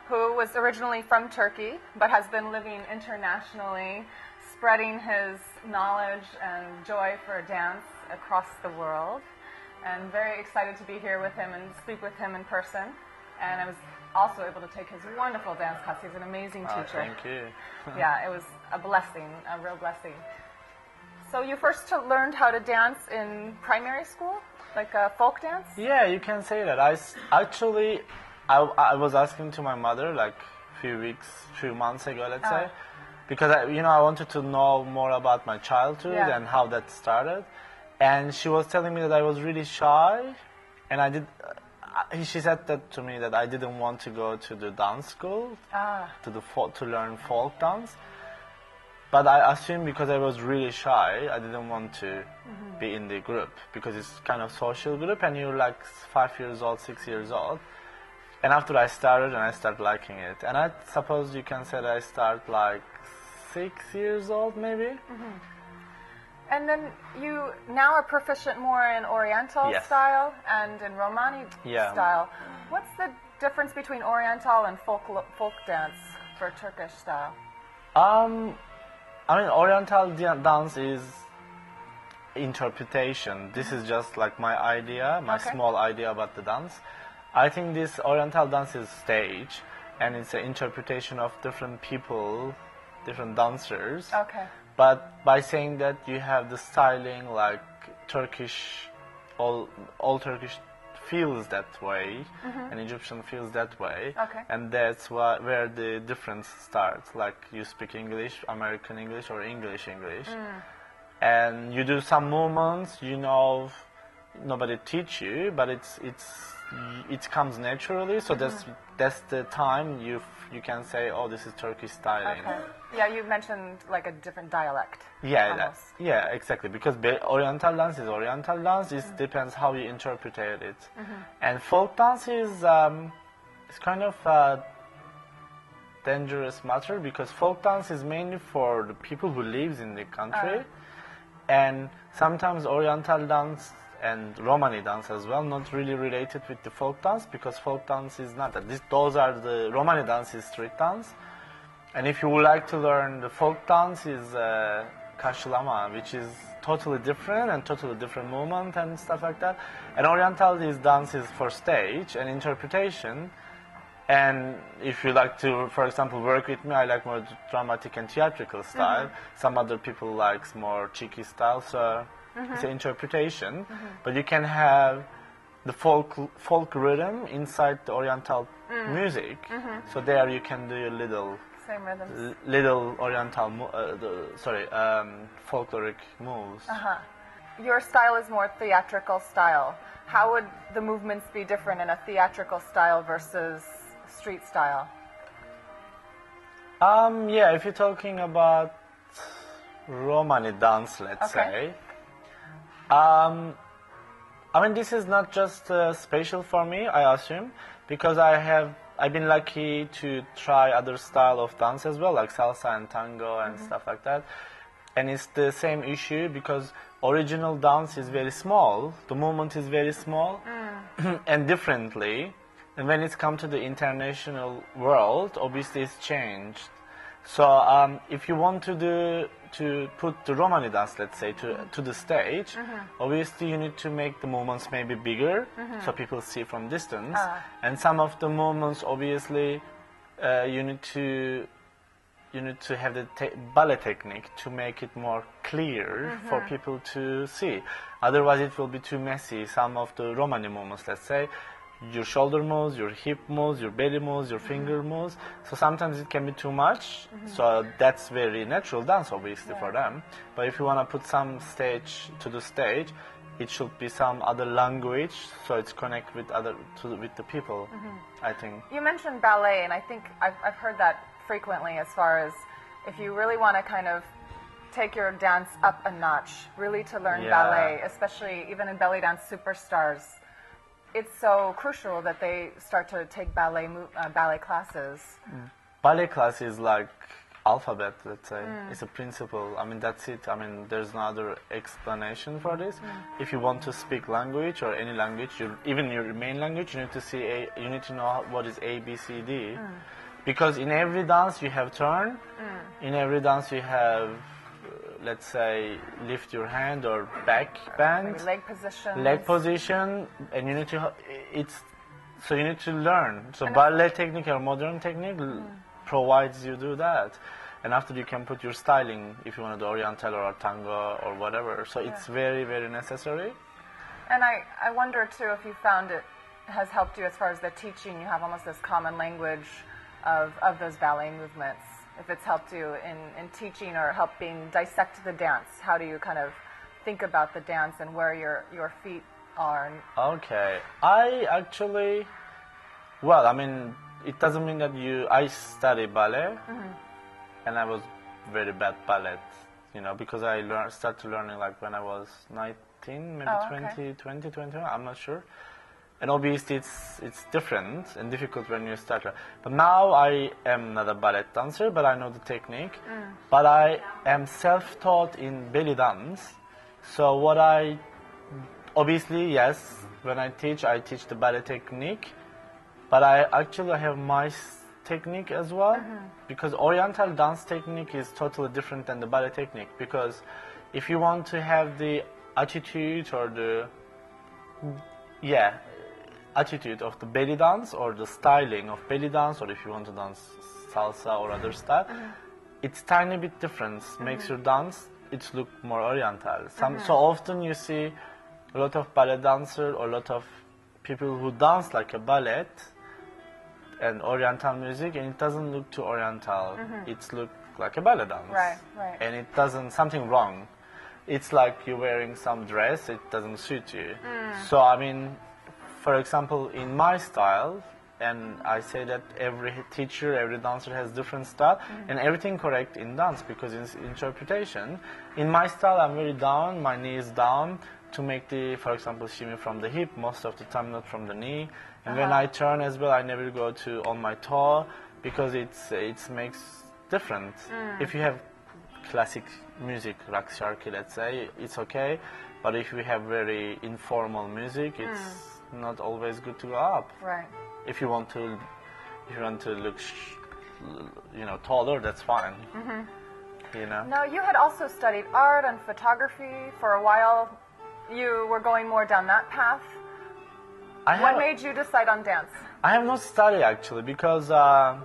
who was originally from Turkey, but has been living internationally, spreading his knowledge and joy for dance across the world. And very excited to be here with him and speak with him in person. And I was also able to take his wonderful dance class. He's an amazing teacher. Thank you. Yeah, it was a blessing, a real blessing. So you first learned how to dance in primary school, like folk dance? Yeah, you can say that. I was asking to my mother like few months ago, let's say, because I wanted to know more about my childhood and how that started. And she was telling me that I was really shy, and she said that to me that I didn't want to go to the dance school to learn folk dance. But I assumed because I was really shy, I didn't want to be in the group, because it's kind of social group and you're like 5 years old, 6 years old. And after I started liking it. And I suppose you can say that I started like 6 years old maybe. And then you now are proficient more in Oriental style and in Romani style. What's the difference between Oriental and folk dance for Turkish style? Oriental dance is interpretation. This is just like my idea, small idea about the dance. I think this Oriental dance is stage, and it's an interpretation of different people, different dancers. Okay. But by saying that, you have the styling like Turkish, all Turkish feels that way, and Egyptian feels that way, and that's where the difference starts. Like you speak English, American English, or English, and you do some movements. Nobody teach you, but it comes naturally. So that's the time you can say, oh, this is Turkish styling. Okay. Yeah, you mentioned like a different dialect. Yeah, exactly. Because Oriental dance is Oriental dance. It depends how you interpret it. And folk dance is it's kind of a dangerous matter, because folk dance is mainly for the people who lives in the country, and sometimes Oriental dance and Romani dance as well not really related with the folk dance, because folk dance is not that. Those are the Romani dance is street dance. And if you would like to learn the folk dance is Karşılama, which is totally different and totally different movement and stuff like that. And Oriental dance is for stage and interpretation. And if you like to, for example, work with me, I like more dramatic and theatrical style. Some other people likes more cheeky style, so it's an interpretation. But you can have the folk rhythm inside the Oriental music. So there you can do a same rhythms. Little Oriental, folkloric moves. Your style is more theatrical style. How would the movements be different in a theatrical style versus street style? If you're talking about Romani dance, let's say, this is not just special for me, I assume, because I've been lucky to try other style of dance as well, like salsa and tango and stuff like that. And it's the same issue, because original dance is very small, the movement is very small and differently. And when it's come to the international world, obviously it's changed. So if you want to put the Romani dance, let's say, to the stage, obviously you need to make the movements maybe bigger, so people see from distance. And some of the movements, obviously, you need to have the ballet technique to make it more clear for people to see. Otherwise, it will be too messy. Some of the Romani movements, let's say, your shoulder moves, your hip moves, your belly moves, your finger moves. So sometimes it can be too much. So that's very natural dance, obviously, for them. But if you want to put some stage to the stage, it should be some other language, so it's connect with with the people, I think. You mentioned ballet, and I think I've heard that frequently, as far as if you really want to kind of take your dance up a notch, really to learn ballet, especially even in belly dance superstars. It's so crucial that they start to take ballet classes. Ballet class is like alphabet, let's say. It's a principle. That's it. There's no other explanation for this. If you want to speak language or any language, even your main language, you need to know what is A, B, C, D. Because in every dance you have turn, in every dance you have, let's say, lift your hand or back bend, Maybe leg leg position, and you need to, so you need to learn. So ballet technique or modern technique provides you do that. And after you can put your styling if you want to do Oriental or tango or whatever. So it's very, very necessary. And I wonder too if you found it has helped you as far as the teaching. You have almost this common language of those ballet movements. If it's helped you in teaching or helping dissect the dance, how do you kind of think about the dance and where your feet are? Okay, I actually, well, I mean, it doesn't mean that I study ballet, and I was very bad ballet, you know, because I started learning like when I was 19, maybe 20, 21, I'm not sure. And obviously it's different and difficult when you start. But now I am not a ballet dancer, but I know the technique. But I am self-taught in belly dance. So obviously, yes, when I teach the ballet technique. But I actually have my technique as well. Because Oriental dance technique is totally different than the ballet technique. Because if you want to have the attitude or the, attitude of the belly dance or the styling of belly dance, or if you want to dance salsa or other style, it's tiny bit different. Makes your dance look more Oriental. So often you see a lot of ballet dancers or a lot of people who dance like a ballet and Oriental music, and it doesn't look too Oriental. It's look like a ballet dance. Right. And it doesn't, something wrong. It's like you're wearing some dress, it doesn't suit you. So I mean, for example, in my style, and I say that every teacher, every dancer has different style, and everything correct in dance because it's interpretation. In my style, I'm very down, my knee is down to make the, for example, shimmy from the hip, most of the time not from the knee. And when I turn as well, I never go to on my toe because it makes different. If you have classic music, rock sharky, let's say, it's okay. But if we have very informal music, it's not always good to go up. Right. If you want to look, taller, that's fine. You know. Now, you had also studied art and photography for a while. You were going more down that path. What made you decide on dance? I have not studied actually because I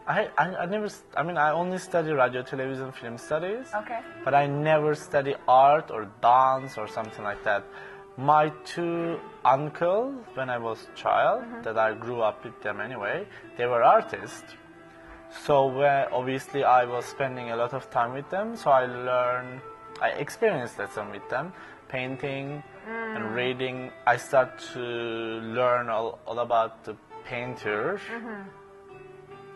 only study radio, television, film studies. Okay. But I never study art or dance or something like that. My two uncles, when I was a child, that I grew up with them anyway, they were artists. So obviously I was spending a lot of time with them, so I experienced lesson with them, painting and reading. I start to learn all about the painters.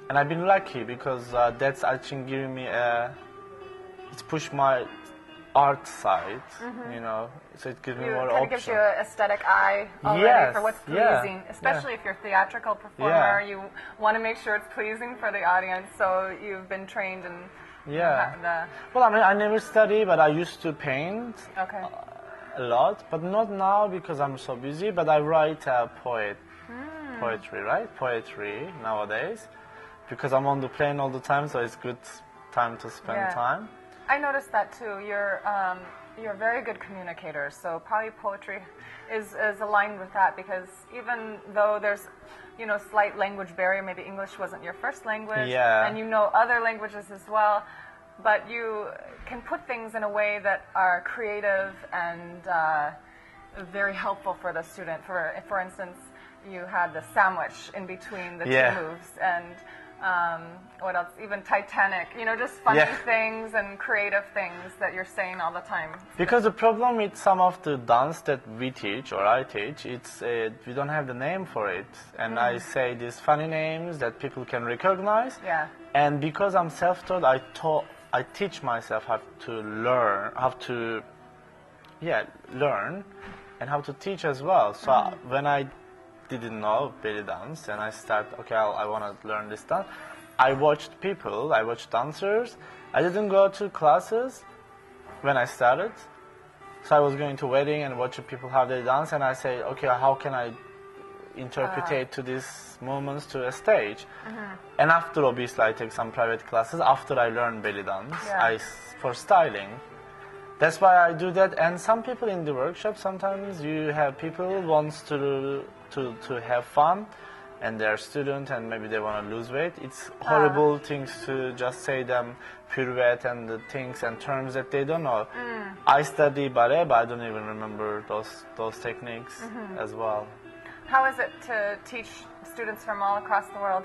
And I've been lucky because that's actually giving me it's pushed my art side, you know, so it gives me more options. It gives you an aesthetic eye already for what's pleasing, especially if you're a theatrical performer. You want to make sure it's pleasing for the audience, so you've been trained in Well, I mean, I never study, but I used to paint a lot, but not now because I'm so busy, but I write poetry nowadays, because I'm on the plane all the time, so it's good time to spend time. I noticed that too. You're a very good communicator, so probably poetry is aligned with that, because even though there's slight language barrier, maybe English wasn't your first language, and you know other languages as well, but you can put things in a way that are creative and very helpful for the student. For instance, you had the sandwich in between the two moves, and what else? Even Titanic, just funny things and creative things that you're saying all the time. Because the problem with some of the dance that we teach or I teach, it's we don't have the name for it. And I say these funny names that people can recognize. And because I'm self-taught, I teach myself how to learn, learn and how to teach as well. So when I didn't know belly dance and I I want to learn this dance, I watched dancers. I didn't go to classes when I started, so I was going to wedding and watching people how they dance, and I say, okay, how can I interpret to these movements to a stage. And after, obviously, I take some private classes. After I learn belly dance, for styling. That's why I do that. And some people in the workshop, sometimes you have people wants to have fun, and they're student and maybe they want to lose weight. It's horrible things to just say them pirouette and the things and terms that they don't know. I study ballet, but I don't even remember those techniques as well. How is it to teach students from all across the world?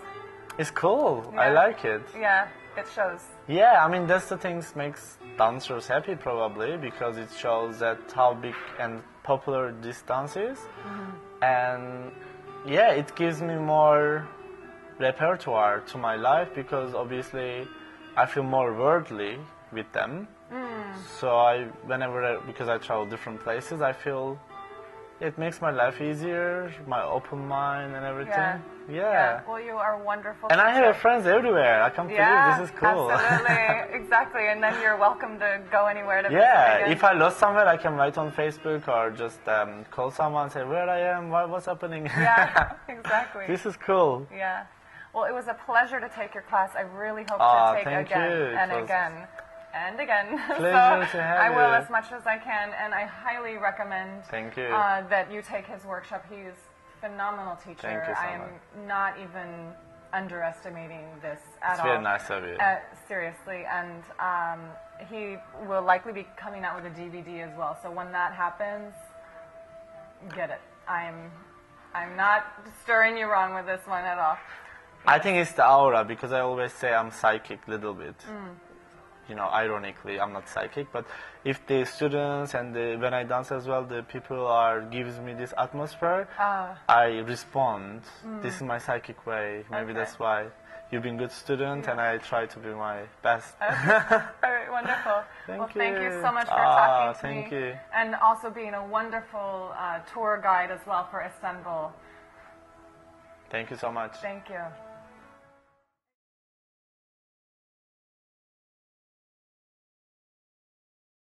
It's cool. I like it. Yeah, it shows. Yeah, I mean, that's the things makes dancers happy probably, because it shows that how big and popular this dance is. And yeah, it gives me more repertoire to my life, because obviously I feel more worldly with them. So because I travel different places, I feel it makes my life easier, my open mind and everything. Yeah. Well, you are wonderful. And I have friends everywhere. I can't believe this is cool. Absolutely, exactly. And then you're welcome to go anywhere to visit again. If I lost somewhere, I can write on Facebook or just call someone and say where I am, what's happening. Yeah, exactly. This is cool. Yeah. Well, it was a pleasure to take your class. I really hope to take again and again. And again. Pleasure to have I will you. as much as I can, and I highly recommend that you take his workshop. He is a phenomenal teacher. Thank you so I am not even underestimating this at it's all. very nice of you. Seriously, and he will likely be coming out with a DVD as well. So when that happens, get it. I'm not stirring you wrong with this one at all. I think it's the aura, because I always say I'm psychic a little bit. You know, ironically, I'm not psychic, but if the students and when I dance as well, the people gives me this atmosphere, I respond. This is my psychic way. Maybe that's why you've been a good student, and I try to be my best. Okay. All right, wonderful. Thank you so much for talking to me. Thank you. And also being a wonderful tour guide as well for Istanbul. Thank you so much. Thank you.